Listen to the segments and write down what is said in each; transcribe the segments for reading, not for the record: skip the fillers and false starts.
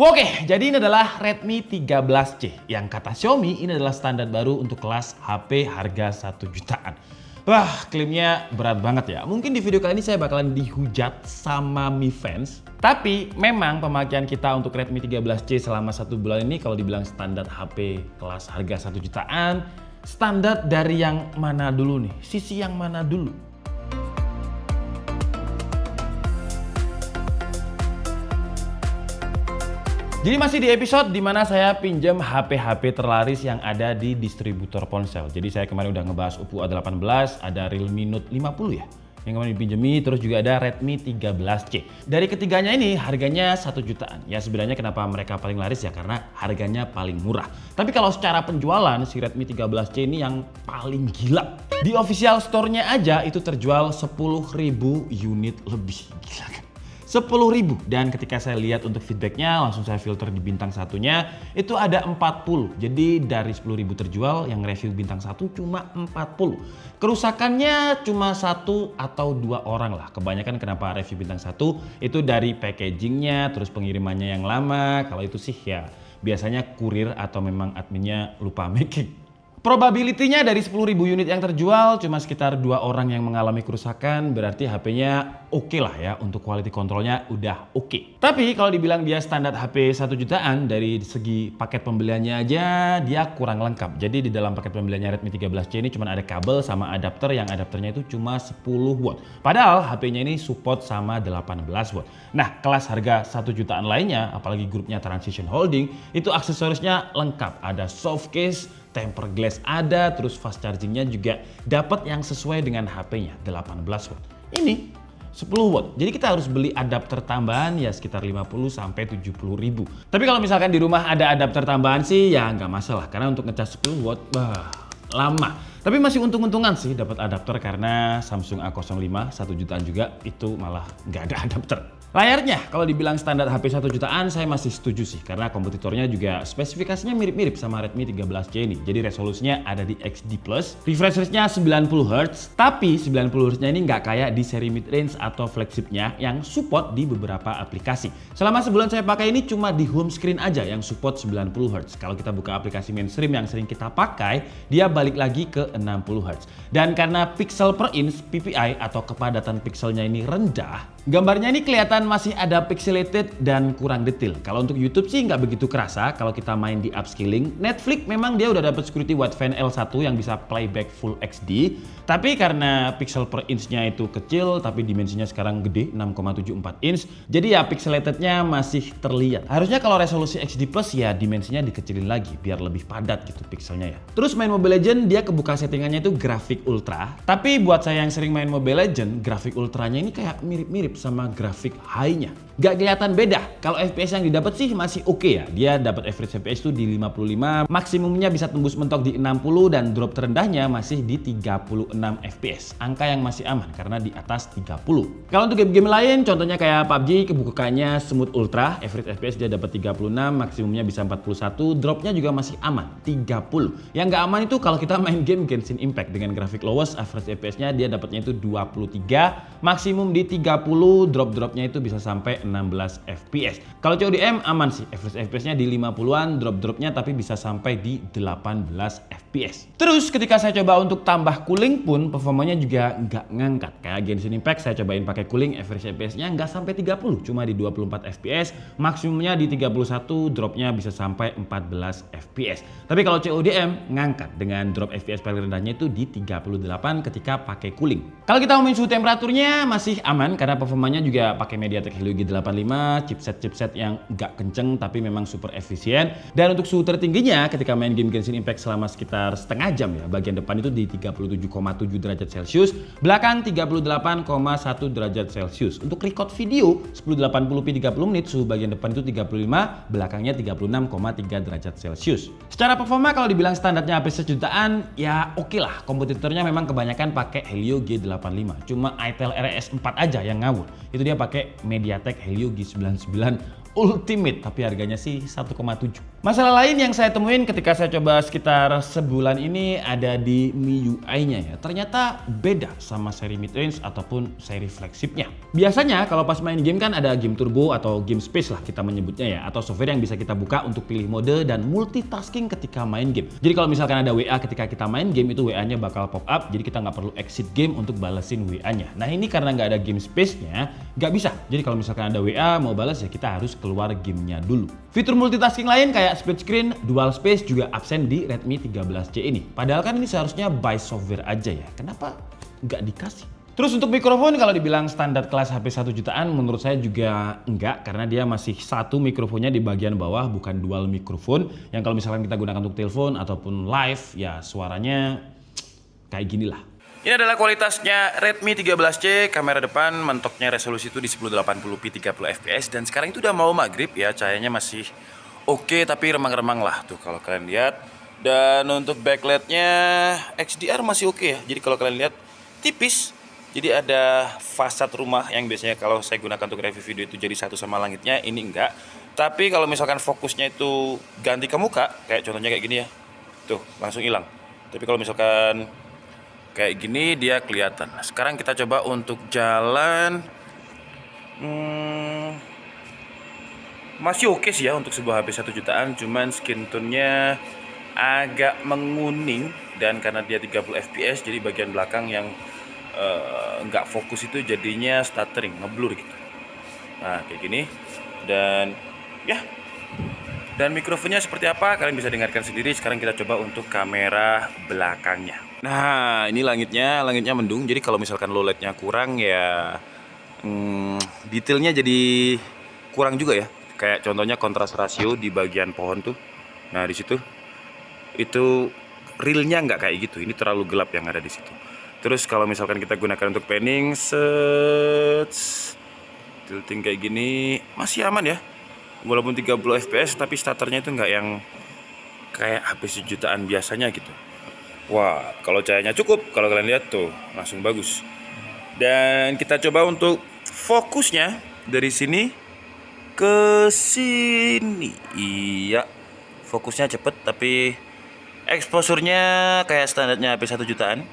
Oke, jadi ini adalah Redmi 13C yang kata Xiaomi ini adalah standar baru untuk kelas HP harga 1 jutaan. Wah, klaimnya berat banget ya. Mungkin di video kali ini saya bakalan dihujat sama Mi Fans. Tapi memang pemakaian kita untuk Redmi 13C selama 1 bulan ini kalau dibilang standar HP kelas harga 1 jutaan, standar dari yang mana dulu nih? Sisi yang mana dulu? Jadi masih di episode dimana saya pinjam HP-HP terlaris yang ada di distributor ponsel. Jadi saya kemarin udah ngebahas Oppo A18, ada Realme Note 50 ya yang kemarin dipinjemi, terus juga ada Redmi 13C. Dari ketiganya ini harganya 1 jutaan. Ya sebenarnya kenapa mereka paling laris ya karena harganya paling murah. Tapi kalau secara penjualan si Redmi 13C ini yang paling gila. Di official store-nya aja itu terjual 10.000 unit lebih. Gila kan? 10.000, dan ketika saya lihat untuk feedbacknya langsung saya filter di bintang satunya itu ada 40. Jadi dari 10.000 terjual yang review bintang 1 cuma 40. Kerusakannya cuma 1 atau 2 orang lah. Kebanyakan kenapa review bintang 1 itu dari packagingnya, terus pengirimannya yang lama. Kalau itu sih ya biasanya kurir atau memang adminnya lupa making. Probability-nya dari 10.000 unit yang terjual cuma sekitar 2 orang yang mengalami kerusakan, berarti HP-nya oke lah ya, untuk quality control-nya udah oke. Tapi kalau dibilang dia standar HP 1 jutaan, dari segi paket pembeliannya aja dia kurang lengkap. Jadi di dalam paket pembeliannya Redmi 13C ini cuma ada kabel sama adapter, yang adapternya itu cuma 10 watt. Padahal HP-nya ini support sama 18 watt. Nah, kelas harga 1 jutaan lainnya, apalagi grupnya Transition Holding, itu aksesorisnya lengkap. Ada soft case, tempered glass ada, terus fast chargingnya juga dapat yang sesuai dengan HP-nya 18 watt. Ini 10 watt. Jadi kita harus beli adapter tambahan ya sekitar 50 sampai 70 ribu. Tapi kalau misalkan di rumah ada adapter tambahan sih ya nggak masalah, karena untuk ngecas 10 watt lama. Tapi masih untung-untungan sih dapat adapter karena Samsung A05 1 jutaan juga itu malah nggak ada adapter. Layarnya kalau dibilang standar HP 1 jutaan saya masih setuju sih, karena kompetitornya juga spesifikasinya mirip-mirip sama Redmi 13C ini. Jadi resolusinya ada di XD+, refresh rate-nya 90Hz, tapi 90Hz-nya ini nggak kayak di seri mid-range atau flagship-nya yang support di beberapa aplikasi. Selama sebulan saya pakai ini cuma di home screen aja yang support 90Hz. Kalau kita buka aplikasi mainstream yang sering kita pakai, dia balik lagi ke 60Hz. Dan karena pixel per inch PPI atau kepadatan pixelnya ini rendah, gambarnya ini kelihatan masih ada pixelated dan kurang detail. Kalau untuk YouTube sih nggak begitu kerasa kalau kita main di upscaling. Netflix memang dia udah dapat security wideband L1 yang bisa playback full HD. Tapi karena pixel per inch-nya itu kecil tapi dimensinya sekarang gede 6,74 inch. Jadi ya pixelatednya masih terlihat. Harusnya kalau resolusi XD+ ya dimensinya dikecilin lagi biar lebih padat gitu pixelnya ya. Terus main Mobile Legends dia kebuka settingannya itu grafik ultra. Tapi buat saya yang sering main Mobile Legends, grafik ultranya ini kayak mirip-mirip sama grafik high-nya. Gak kelihatan beda. Kalau FPS yang didapat sih masih oke ya. Dia dapat average FPS itu di 55, maksimumnya bisa tembus mentok di 60 dan drop terendahnya masih di 36 FPS. Angka yang masih aman karena di atas 30. Kalau untuk game-game lain contohnya kayak PUBG kebukaannya smooth ultra, average FPS dia dapat 36, maksimumnya bisa 41, dropnya juga masih aman 30. Yang nggak aman itu kalau kita main game Genshin Impact dengan grafik lowest, average FPS-nya dia dapatnya itu 23, maksimum di 30, drop-dropnya itu bisa sampai 16 FPS. Kalau CODM aman sih, average FPS-nya di 50-an, drop-dropnya tapi bisa sampai di 18 FPS. Terus ketika saya coba untuk tambah cooling pun performanya juga nggak ngangkat. Kayak Genshin Impact saya cobain pakai cooling, average FPS-nya nggak sampai 30, cuma di 24 FPS, maksimumnya di 31, dropnya bisa sampai 14 FPS. Tapi kalau CODM ngangkat dengan drop FPS paling rendahnya itu di 38 ketika pakai cooling. Kalau kita ngomongin suhu temperaturnya masih aman karena performanya juga pakai MediaTek Helio G85, chipset yang nggak kenceng tapi memang super efisien. Dan untuk suhu tertingginya ketika main game Genshin Impact selama sekitar setengah jam ya, bagian depan itu di 37,7 derajat Celcius, belakang 38,1 derajat Celcius. Untuk record video 1080p 30 menit, suhu bagian depan itu 35, belakangnya 36,3 derajat Celcius. Secara performa kalau dibilang standarnya HP sejutaan ya oke lah. Kompetitornya memang kebanyakan pakai Helio G85. Cuma Itel RS 4 aja yang ngawur. Itu dia pakai MediaTek Helio G99 Ultimate, tapi harganya sih 1,7. Masalah lain yang saya temuin ketika saya coba sekitar sebulan ini ada di MIUI-nya ya. Ternyata beda sama seri mid-range ataupun seri flagship-nya. Biasanya kalau pas main game kan ada game turbo atau game space lah kita menyebutnya ya, atau software yang bisa kita buka untuk pilih mode dan multitasking ketika main game. Jadi kalau misalkan ada WA ketika kita main game, itu WA-nya bakal pop up, jadi kita nggak perlu exit game untuk balesin WA-nya. Nah ini karena nggak ada game space-nya, nggak bisa. Jadi kalau misalkan ada WA mau balas ya kita harus keluar gamenya dulu. Fitur multitasking lain kayak split screen, dual space juga absen di Redmi 13C ini. Padahal kan ini seharusnya by software aja ya. Kenapa nggak dikasih? Terus untuk mikrofon kalau dibilang standar kelas HP 1 jutaan menurut saya juga enggak, karena dia masih satu mikrofonnya di bagian bawah, bukan dual mikrofon yang kalau misalkan kita gunakan untuk telepon ataupun live ya suaranya kayak gini lah. Ini adalah kualitasnya Redmi 13C, kamera depan mentoknya resolusi itu di 1080p 30fps dan sekarang itu udah mau maghrib ya, cahayanya masih oke tapi remang-remang lah tuh kalau kalian lihat. Dan untuk backlightnya XDR masih oke ya, jadi kalau kalian lihat tipis. Jadi ada fasad rumah yang biasanya kalau saya gunakan untuk review video itu jadi satu sama langitnya, ini enggak. Tapi kalau misalkan fokusnya itu ganti ke muka, kayak contohnya kayak gini ya, tuh langsung hilang. Tapi kalau misalkan kayak gini dia kelihatan. Nah, sekarang kita coba untuk jalan. Masih oke sih ya untuk sebuah HP 1 jutaan, cuman skin tone-nya agak menguning dan karena dia 30 fps jadi bagian belakang yang nggak fokus itu jadinya stuttering, ngeblur gitu. Nah kayak gini dan ya, dan mikrofonnya seperti apa kalian bisa dengarkan sendiri. Sekarang kita coba untuk kamera belakangnya. Nah ini langitnya mendung, jadi kalau misalkan low light-nya kurang ya detailnya jadi kurang juga ya. Kayak contohnya kontras rasio di bagian pohon tuh, nah di situ itu realnya nggak kayak gitu, ini terlalu gelap yang ada di situ. Terus kalau misalkan kita gunakan untuk panning, tilting kayak gini masih aman ya, walaupun 30 fps tapi starternya itu nggak yang kayak HP sejutaan biasanya gitu. Wah kalau cahayanya cukup, kalau kalian lihat tuh langsung bagus. Dan kita coba untuk fokusnya dari sini ke sini. Iya, fokusnya cepet tapi exposure-nya kayak standarnya HP 1 jutaan.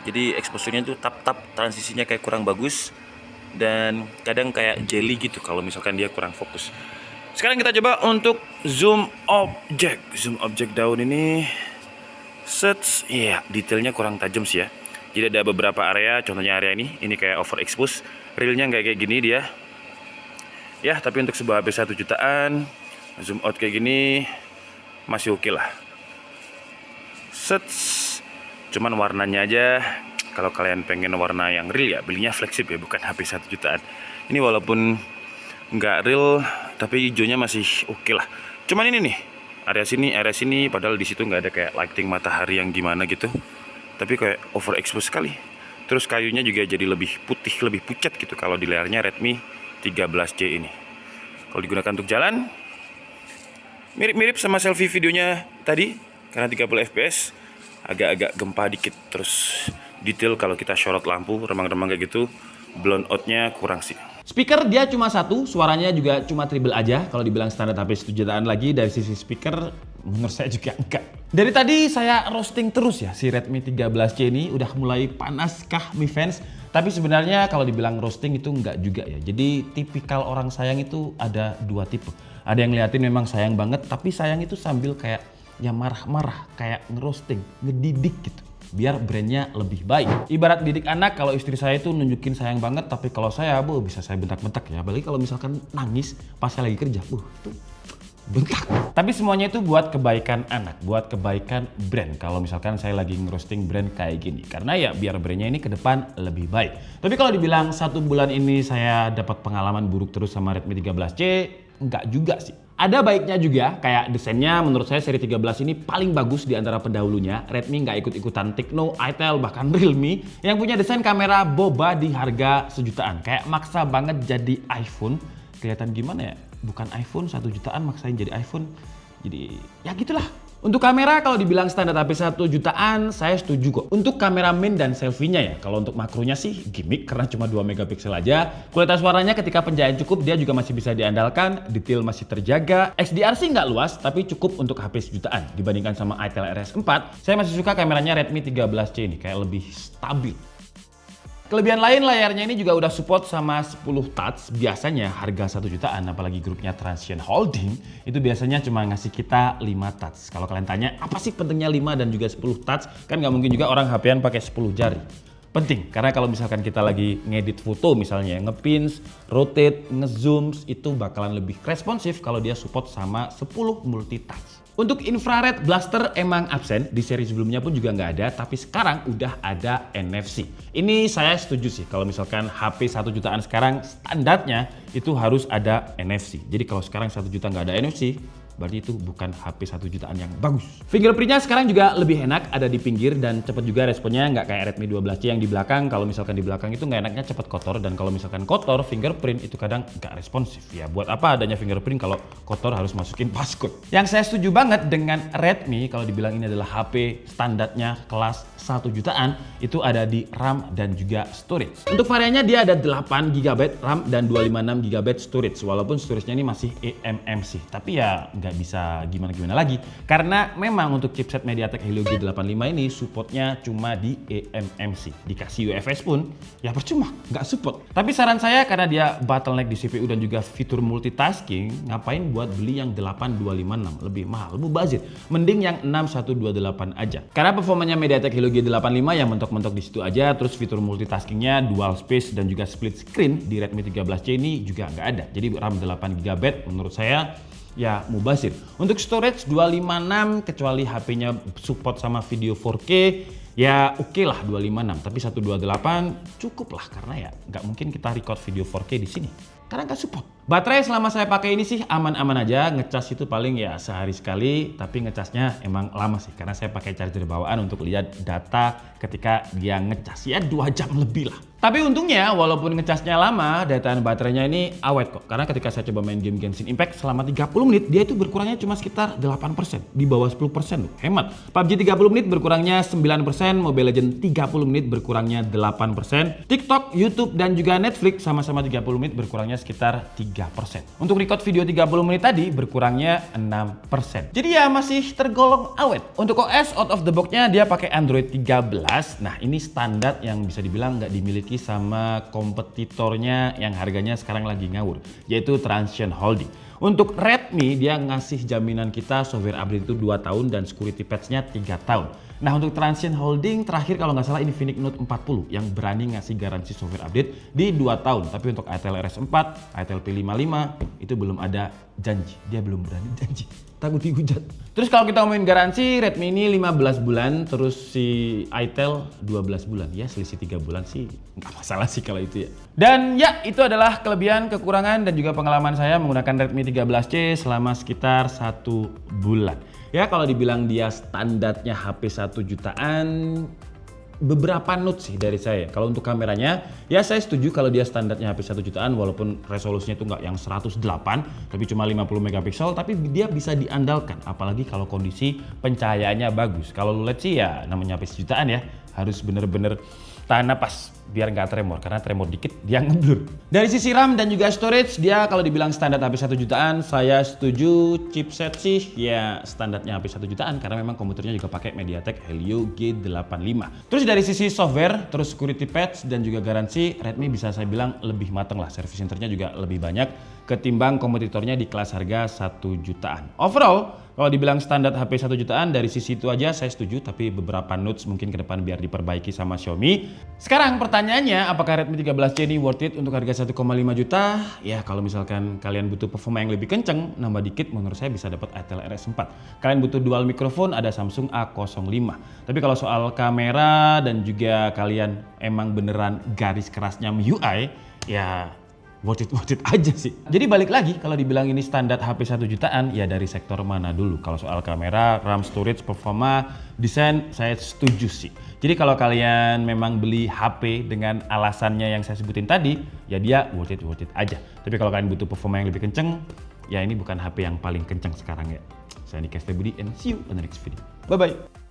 Jadi exposure-nya tuh tap-tap, transisinya kayak kurang bagus dan kadang kayak jelly gitu kalau misalkan dia kurang fokus. Sekarang kita coba untuk zoom object. Zoom object daun ini iya, detailnya kurang tajam sih ya. Jadi ada beberapa area, contohnya area ini kayak overexpose. Realnya nggak kayak gini dia. Ya, tapi untuk sebuah HP 1 jutaan, zoom out kayak gini masih oke lah. Cuman warnanya aja, kalau kalian pengen warna yang real ya belinya flagship ya, bukan HP 1 jutaan. Ini walaupun nggak real tapi hijaunya masih oke lah. Cuman ini nih, area sini padahal di situ nggak ada kayak lighting matahari yang gimana gitu. Tapi kayak overexpose sekali. Terus kayunya juga jadi lebih putih, lebih pucat gitu kalau di layarnya Redmi 13C ini. Kalau digunakan untuk jalan mirip-mirip sama selfie videonya tadi, karena 30 fps agak-agak gempa dikit. Terus detail kalau kita sorot lampu remang-remang kayak gitu, blown out-nya kurang sih. Speaker dia cuma satu, suaranya juga cuma treble aja. Kalau dibilang standar HP 1 jutaan lagi dari sisi speaker menurut saya juga enggak. Dari tadi saya roasting terus ya si Redmi 13C ini, udah mulai panas kah Mi fans? Tapi sebenarnya kalau dibilang roasting itu enggak juga ya. Jadi tipikal orang sayang itu ada dua tipe. Ada yang ngeliatin memang sayang banget, tapi sayang itu sambil kayak ya marah-marah, kayak ngerosting, ngedidik gitu, biar brandnya lebih baik. Ibarat didik anak, kalau istri saya itu nunjukin sayang banget, tapi kalau saya bisa saya bentak-bentak ya. Apalagi kalau misalkan nangis pas saya lagi kerja, tuh bentak. Tapi semuanya itu buat kebaikan anak, buat kebaikan brand. Kalau misalkan saya lagi ngerosting brand kayak gini, karena ya biar brandnya ini ke depan lebih baik. Tapi kalau dibilang 1 bulan ini saya dapat pengalaman buruk terus sama Redmi 13C, enggak juga sih. Ada baiknya juga, kayak desainnya menurut saya seri 13 ini paling bagus di antara pendahulunya. Redmi nggak ikut-ikutan Tecno, Itel, bahkan Realme yang punya desain kamera boba di harga sejutaan. Kayak maksa banget jadi iPhone. Kelihatan gimana ya? Bukan iPhone 1 jutaan maksain jadi iPhone. Jadi ya gitulah. Untuk kamera kalau dibilang standar HP 1 jutaan, saya setuju kok. Untuk kamera main dan selfie-nya ya, kalau untuk makronya sih gimmick karena cuma 2 megapiksel aja. Kualitas suaranya ketika pencahayaan cukup dia juga masih bisa diandalkan, detail masih terjaga. XDR sih nggak luas, tapi cukup untuk HP sejutaan. Dibandingkan sama Itel RS4, saya masih suka kameranya Redmi 13C ini, kayak lebih stabil. Kelebihan lain layarnya ini juga udah support sama 10 touch. Biasanya harga 1 jutaan, apalagi grupnya Transsion Holding, itu biasanya cuma ngasih kita 5 touch. Kalau kalian tanya, apa sih pentingnya 5 dan juga 10 touch? Kan nggak mungkin juga orang HP-an pakai 10 jari. Penting, karena kalau misalkan kita lagi ngedit foto misalnya, ngepins, rotate, ngezooms, itu bakalan lebih responsif kalau dia support sama 10 multitouch. Untuk infrared blaster emang absen, di seri sebelumnya pun juga nggak ada, tapi sekarang udah ada NFC. Ini saya setuju sih, kalau misalkan HP 1 jutaan sekarang standarnya itu harus ada NFC. Jadi kalau sekarang 1 juta nggak ada NFC, berarti itu bukan HP 1 jutaan yang bagus. Fingerprintnya sekarang juga lebih enak, ada di pinggir dan cepet juga responnya, nggak kayak Redmi 12C yang di belakang. Kalau misalkan di belakang itu nggak enaknya cepet kotor, dan kalau misalkan kotor fingerprint itu kadang nggak responsif. Ya buat apa adanya fingerprint kalau kotor harus masukin passcode. Yang saya setuju banget dengan Redmi kalau dibilang ini adalah HP standarnya kelas 1 jutaan, itu ada di RAM dan juga storage. Untuk variannya dia ada 8 GB RAM dan 256 GB storage, walaupun storage-nya ini masih eMMC. Tapi ya nggak bisa gimana-gimana lagi, karena memang untuk chipset MediaTek Helio G85 ini supportnya cuma di eMMC. Dikasih UFS pun ya percuma, nggak support. Tapi saran saya, karena dia bottleneck di CPU dan juga fitur multitasking, ngapain buat beli yang 8256, lebih mahal, mubazir. Mending yang 6128 aja. Karena performanya MediaTek Helio G85 yang mentok-mentok di situ aja, terus fitur multitaskingnya, dual space dan juga split screen di Redmi 13C ini juga nggak ada. Jadi RAM 8 GB menurut saya ya mubazir. Untuk storage 256, kecuali HP-nya support sama video 4K, ya oke lah 256. Tapi 128 cukup lah, karena ya nggak mungkin kita record video 4K di sini, karena nggak support. Baterai selama saya pakai ini sih aman-aman aja. Ngecas itu paling ya sehari sekali, tapi ngecasnya emang lama sih, karena saya pakai charger bawaan untuk lihat data ketika dia ngecas, ya 2 jam lebih lah. Tapi untungnya walaupun ngecasnya lama, dayaan baterainya ini awet kok. Karena ketika saya coba main game Genshin Impact selama 30 menit, dia itu berkurangnya cuma sekitar 8%, di bawah 10% loh, hemat. PUBG 30 menit berkurangnya 9%, Mobile Legends 30 menit berkurangnya 8%, TikTok, YouTube dan juga Netflix sama-sama 30 menit berkurangnya sekitar 3%. Untuk record video 30 menit tadi berkurangnya 6%. Jadi ya masih tergolong awet. Untuk OS out of the box-nya dia pakai Android 13. Nah, ini standar yang bisa dibilang nggak dimiliki sama kompetitornya yang harganya sekarang lagi ngawur, yaitu Transsion Holding. Untuk Redmi dia ngasih jaminan kita software update itu 2 tahun dan security patch-nya 3 tahun. Nah, untuk Transsion Holding terakhir kalau nggak salah Infinix Note 40 yang berani ngasih garansi software update di 2 tahun. Tapi untuk Itel RS4, Itel P55 itu belum ada janji. Dia belum berani janji. Takut dihujat. Terus kalau kita ngomongin garansi, Redmi ini 15 bulan, terus si Itel 12 bulan. Ya selisih 3 bulan sih nggak masalah sih kalau itu ya. Dan ya itu adalah kelebihan, kekurangan dan juga pengalaman saya menggunakan Redmi 13C selama sekitar 1 bulan. Ya kalau dibilang dia standarnya HP 1 jutaan, beberapa note sih dari saya. Kalau untuk kameranya, ya saya setuju kalau dia standarnya HP 1 jutaan, walaupun resolusinya itu nggak yang 108, tapi cuma 50 megapiksel, tapi dia bisa diandalkan. Apalagi kalau kondisi pencahayaannya bagus. Kalau lu lihat sih ya namanya HP 1 jutaan ya, harus bener-bener tahan napas biar nggak tremor, karena tremor dikit dia ngeblur. Dari sisi RAM dan juga storage, dia kalau dibilang standar HP 1 jutaan, saya setuju. Chipset sih ya standarnya HP 1 jutaan, karena memang komputernya juga pakai MediaTek Helio G85. Terus dari sisi software, terus security patch dan juga garansi, Redmi bisa saya bilang lebih mateng lah. Service centernya juga lebih banyak ketimbang kompetitornya di kelas harga 1 jutaan. Overall, kalau dibilang standar HP 1 jutaan, dari sisi itu aja saya setuju, tapi beberapa notes mungkin ke depan biar diperbaiki sama Xiaomi. Sekarang pertanyaannya, apakah Redmi 13C ini worth it untuk harga 1,5 juta? Ya kalau misalkan kalian butuh performa yang lebih kenceng, nambah dikit menurut saya bisa dapat Itel RS4. Kalian butuh dual mikrofon, ada Samsung A05. Tapi kalau soal kamera dan juga kalian emang beneran garis kerasnya MIUI, ya worth it aja sih. Jadi balik lagi, kalau dibilang ini standar HP 1 jutaan, ya dari sektor mana dulu? Kalau soal kamera, RAM, storage, performa, desain, saya setuju sih. Jadi kalau kalian memang beli HP dengan alasannya yang saya sebutin tadi, ya dia worth it aja. Tapi kalau kalian butuh performa yang lebih kenceng, ya ini bukan HP yang paling kencang sekarang ya. Saya Niki Budi and see you on the next video. Bye-bye.